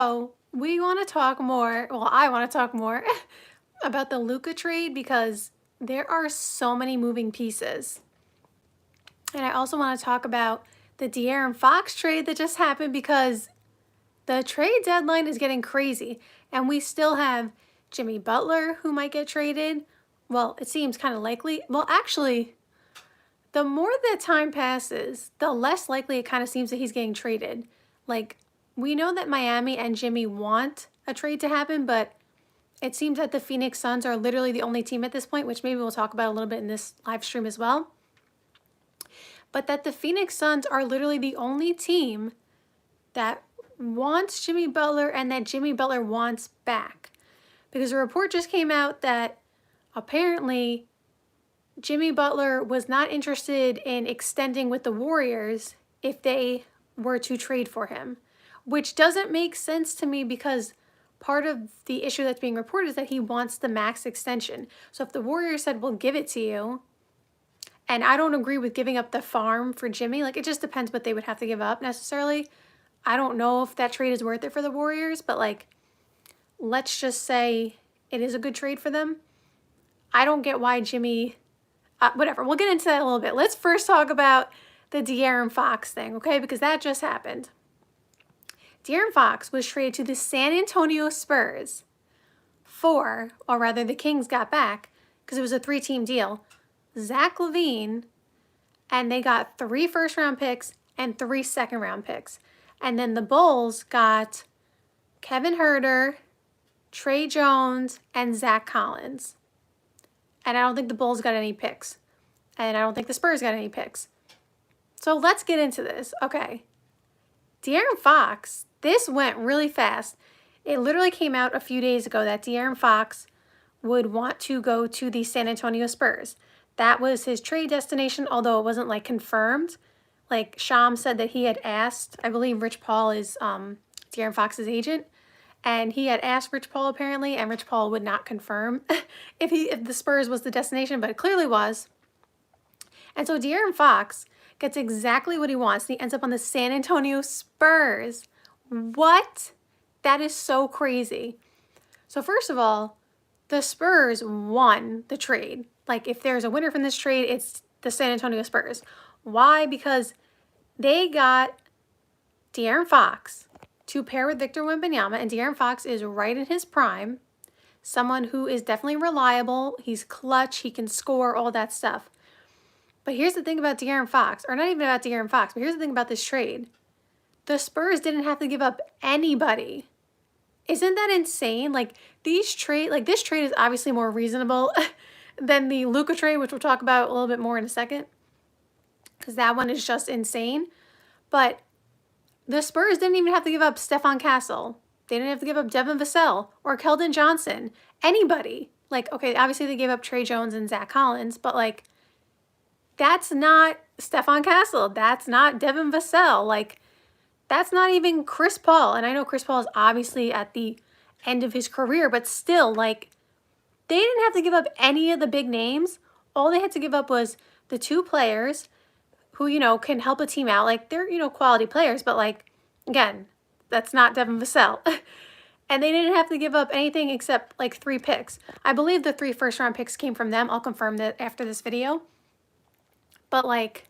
So we want to talk more, well, I want to talk more about the Luka trade because there are so many moving pieces. And I also want to talk about the De'Aaron Fox trade that just happened because the trade deadline is getting crazy. And we still have Jimmy Butler who might get traded. Well, it seems kind of likely. Well, actually, the more that time passes, the less likely it kind of seems that he's getting traded. Like, we know that Miami and Jimmy want a trade to happen, but it seems that the Phoenix Suns are literally the only team at this point, which maybe we'll talk about a little bit in this live stream as well. But that the Phoenix Suns are literally the only team that wants Jimmy Butler and that Jimmy Butler wants back. Because a report just came out that apparently Jimmy Butler was not interested in extending with the Warriors if they were to trade for him, which doesn't make sense to me because part of the issue that's being reported is that he wants the max extension. So if the Warriors said, we'll give it to you, and I don't agree with giving up the farm for Jimmy, like it just depends what they would have to give up necessarily. I don't know if that trade is worth it for the Warriors, but like, let's just say it is a good trade for them. I don't get why Jimmy, whatever, we'll get into that a little bit. Let's first talk about the De'Aaron Fox thing, okay? Because that just happened. De'Aaron Fox was traded to the San Antonio Spurs or rather the Kings got back, because it was a 3-team deal, Zach LaVine, and they got 3 first-round picks and 3 second-round picks. And then the Bulls got Kevin Huerter, Trey Jones, and Zach Collins. And I don't think the Bulls got any picks. And I don't think the Spurs got any picks. So let's get into this. Okay. De'Aaron Fox, this went really fast. It literally came out a few days ago that De'Aaron Fox would want to go to the San Antonio Spurs. That was his trade destination, although it wasn't like confirmed. Like Sham said that he had asked, I believe Rich Paul is De'Aaron Fox's agent, and he had asked Rich Paul apparently, and Rich Paul would not confirm if the Spurs was the destination, but it clearly was. And so De'Aaron Fox gets exactly what he wants, and he ends up on the San Antonio Spurs. What? That is so crazy. So first of all, the Spurs won the trade. Like, if there's a winner from this trade, it's the San Antonio Spurs. Why? Because they got De'Aaron Fox to pair with Victor Wembanyama, and De'Aaron Fox is right in his prime. Someone who is definitely reliable. He's clutch. He can score, all that stuff. But here's the thing about De'Aaron Fox, or not even about De'Aaron Fox, but here's the thing about this trade. The Spurs didn't have to give up anybody. Isn't that insane? Like, this trade is obviously more reasonable than the Luka trade, which we'll talk about a little bit more in a second, because that one is just insane. But the Spurs didn't even have to give up Stephon Castle. They didn't have to give up Devin Vassell or Keldon Johnson. Anybody. Like, okay, obviously they gave up Trey Jones and Zach Collins, but like, that's not Stephon Castle. That's not Devin Vassell. Like, that's not even Chris Paul. And I know Chris Paul is obviously at the end of his career, but still, like, they didn't have to give up any of the big names. All they had to give up was the 2 players who, you know, can help a team out. Like, they're, you know, quality players, but like, again, that's not Devin Vassell. And they didn't have to give up anything except like 3 picks. I believe the 3 first-round picks came from them. I'll confirm that after this video. But like,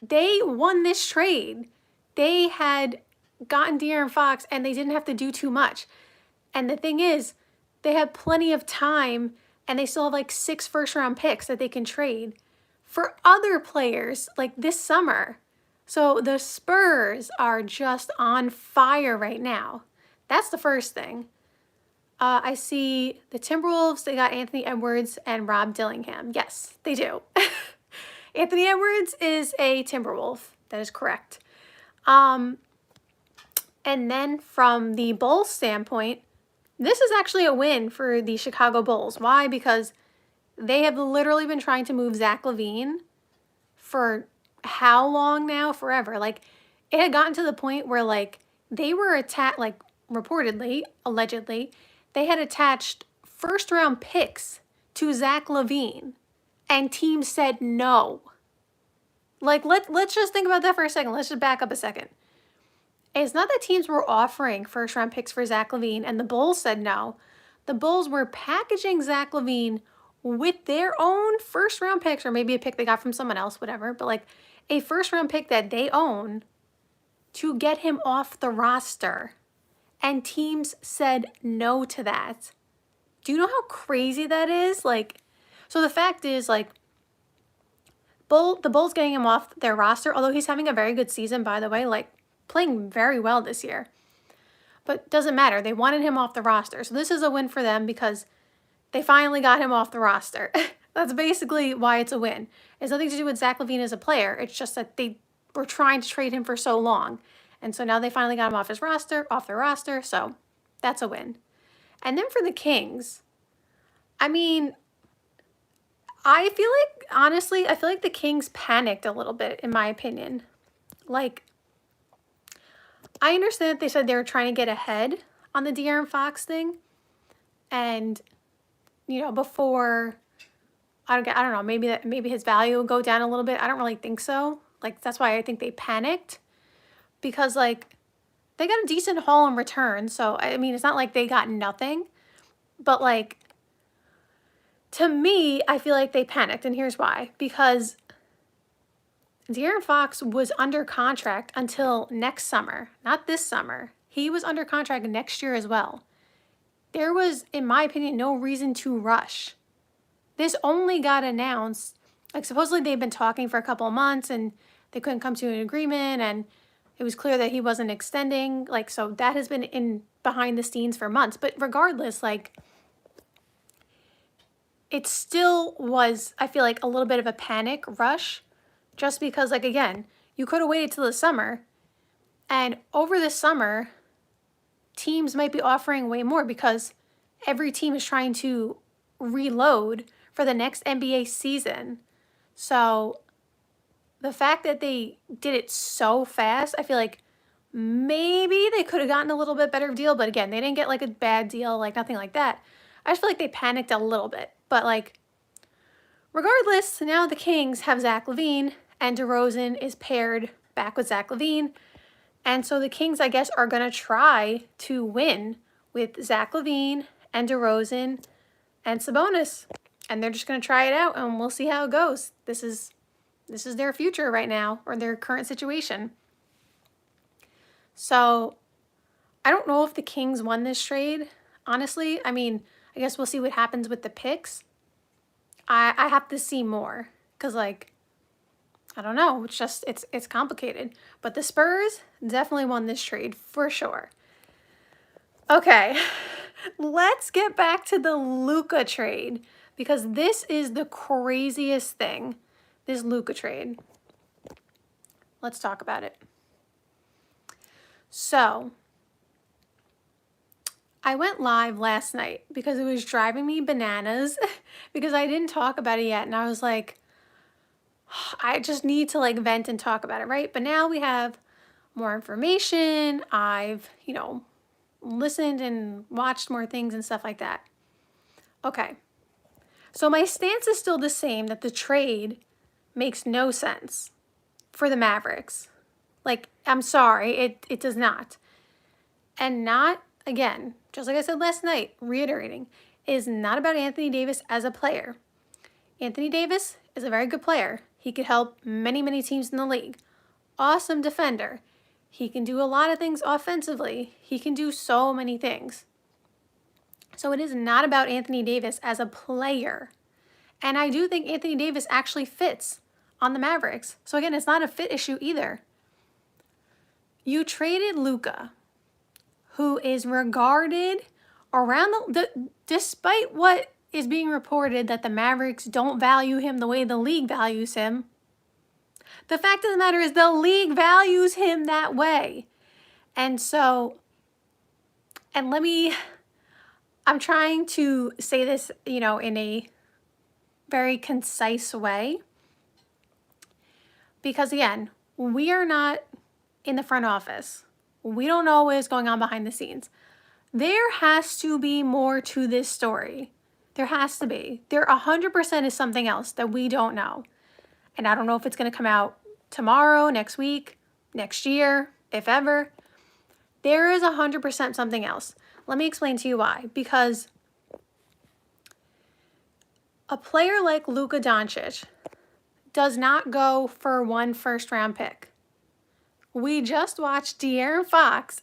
they won this trade. They had gotten De'Aaron Fox and they didn't have to do too much. And the thing is, they have plenty of time and they still have like 6 first-round picks that they can trade for other players like this summer. So the Spurs are just on fire right now. That's the first thing. I see the Timberwolves, they got Anthony Edwards and Rob Dillingham. Yes, they do. Anthony Edwards is a Timberwolf. That is correct. And then from the Bulls standpoint, this is actually a win for the Chicago Bulls. Why? Because they have literally been trying to move Zach LaVine for how long now? Forever. Like, it had gotten to the point where like they were like reportedly, allegedly, they had attached first-round picks to Zach LaVine. And teams said no. Like, let's just think about that for a second. Let's just back up a second. It's not that teams were offering first round picks for Zach LaVine and the Bulls said no. The Bulls were packaging Zach LaVine with their own first round picks, or maybe a pick they got from someone else, whatever, but like a first round pick that they own to get him off the roster. And teams said no to that. Do you know how crazy that is? Like, so the fact is, like, the Bulls getting him off their roster, although he's having a very good season, by the way, like, playing very well this year. But doesn't matter. They wanted him off the roster. So this is a win for them because they finally got him off the roster. That's basically why it's a win. It has nothing to do with Zach LaVine as a player. It's just that they were trying to trade him for so long. And so now they finally got him off their roster. So that's a win. And then for the Kings, I mean, I feel like, honestly, I feel like the Kings panicked a little bit, in my opinion. Like, I understand that they said they were trying to get ahead on the De'Aaron Fox thing. And, you know, before, I don't know, maybe his value will go down a little bit. I don't really think so. Like, that's why I think they panicked. Because, like, they got a decent haul in return. So, I mean, it's not like they got nothing. But, like, to me, I feel like they panicked. And here's why. Because De'Aaron Fox was under contract until next summer. Not this summer. He was under contract next year as well. There was, in my opinion, no reason to rush. This only got announced, like, supposedly they've been talking for a couple of months and they couldn't come to an agreement, and it was clear that he wasn't extending. Like, so that has been in behind the scenes for months. But regardless, like, it still was, I feel like, a little bit of a panic rush, just because, like, again, you could have waited till the summer, and over the summer, teams might be offering way more because every team is trying to reload for the next NBA season. So the fact that they did it so fast, I feel like maybe they could have gotten a little bit better deal. But again, they didn't get like a bad deal, like nothing like that. I just feel like they panicked a little bit. But like, regardless, now the Kings have Zach LaVine and DeRozan is paired back with Zach LaVine. And so the Kings, I guess, are going to try to win with Zach LaVine and DeRozan and Sabonis. And they're just going to try it out, and we'll see how it goes. This is their future right now, or their current situation. So I don't know if the Kings won this trade, honestly. I mean, I guess we'll see what happens with the picks. I have to see more because, like, I don't know. It's just, it's complicated. But the Spurs definitely won this trade for sure. Okay, let's get back to the Luka trade because this is the craziest thing, this Luka trade. Let's talk about it. So, I went live last night because it was driving me bananas because I didn't talk about it yet. And I was like, I just need to like vent and talk about it, right? But now we have more information. I've, listened and watched more things and stuff like that. Okay. So my stance is still the same, that the trade makes no sense for the Mavericks. Like, I'm sorry, it does not. And not, again, just like I said last night, reiterating, is not about Anthony Davis as a player. Anthony Davis is a very good player. He could help many, many teams in the league. Awesome defender. He can do a lot of things offensively. He can do so many things. So it is not about Anthony Davis as a player. And I do think Anthony Davis actually fits on the Mavericks. So again, it's not a fit issue either. You traded Luka, who is regarded around despite what is being reported that the Mavericks don't value him the way the league values him. The fact of the matter is the league values him that way. And so, I'm trying to say this, in a very concise way. Because again, we are not in the front office. We don't know what is going on behind the scenes. There has to be more to this story. There has to be. There 100% is something else that we don't know. And I don't know if it's going to come out tomorrow, next week, next year, if ever. There is 100% something else. Let me explain to you why. Because a player like Luka Doncic does not go for 1 first-round pick. We just watched De'Aaron Fox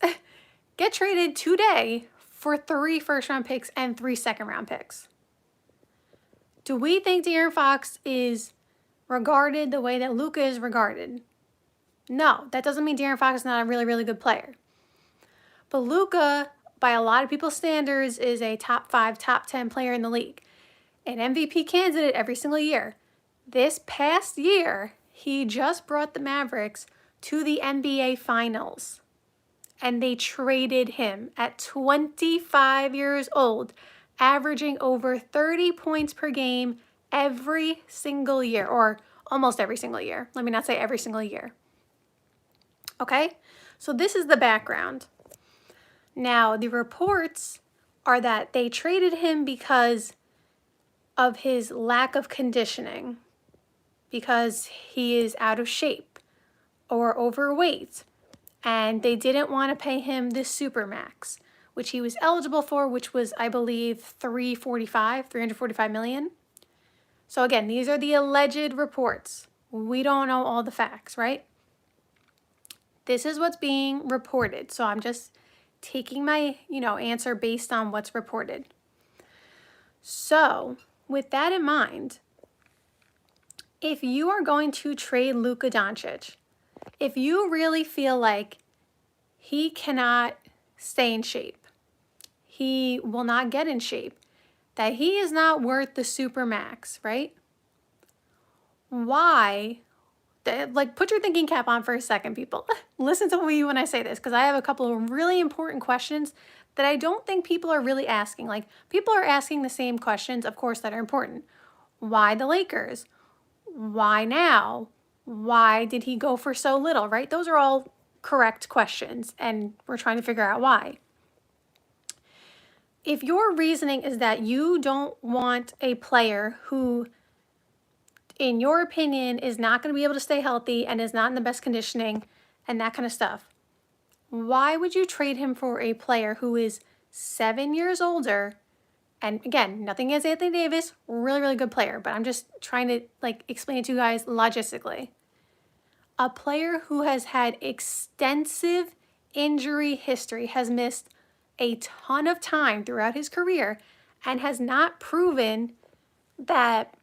get traded today for 3 first-round picks and 3 second-round picks. Do we think De'Aaron Fox is regarded the way that Luka is regarded? No, that doesn't mean De'Aaron Fox is not a really, really good player. But Luka, by a lot of people's standards, is a top 5, top 10 player in the league. An MVP candidate every single year. This past year, he just brought the Mavericks to the NBA Finals. And they traded him at 25 years old, averaging over 30 points per game every single year, or almost every single year. Let me not say every single year. Okay? So this is the background. Now, the reports are that they traded him because of his lack of conditioning, because he is out of shape or overweight, and they didn't want to pay him the supermax, which he was eligible for, which was, I believe, 345 million. So again, these are the alleged reports. We don't know all the facts, right? This is what's being reported. So I'm just taking my, answer based on what's reported. So with that in mind, if you are going to trade Luka Doncic, if you really feel like he cannot stay in shape, he will not get in shape, that he is not worth the supermax, right? Why? Put your thinking cap on for a second, people. Listen to me when I say this, because I have a couple of really important questions that I don't think people are really asking. People are asking the same questions, of course, that are important. Why the Lakers? Why now? Why did he go for so little, right? Those are all correct questions, and we're trying to figure out why. If your reasoning is that you don't want a player who, in your opinion, is not going to be able to stay healthy and is not in the best conditioning and that kind of stuff, why would you trade him for a player who is 7 years older? And again, nothing against Anthony Davis, really, really good player, but I'm just trying to explain it to you guys logistically. A player who has had extensive injury history, has missed a ton of time throughout his career, and has not proven that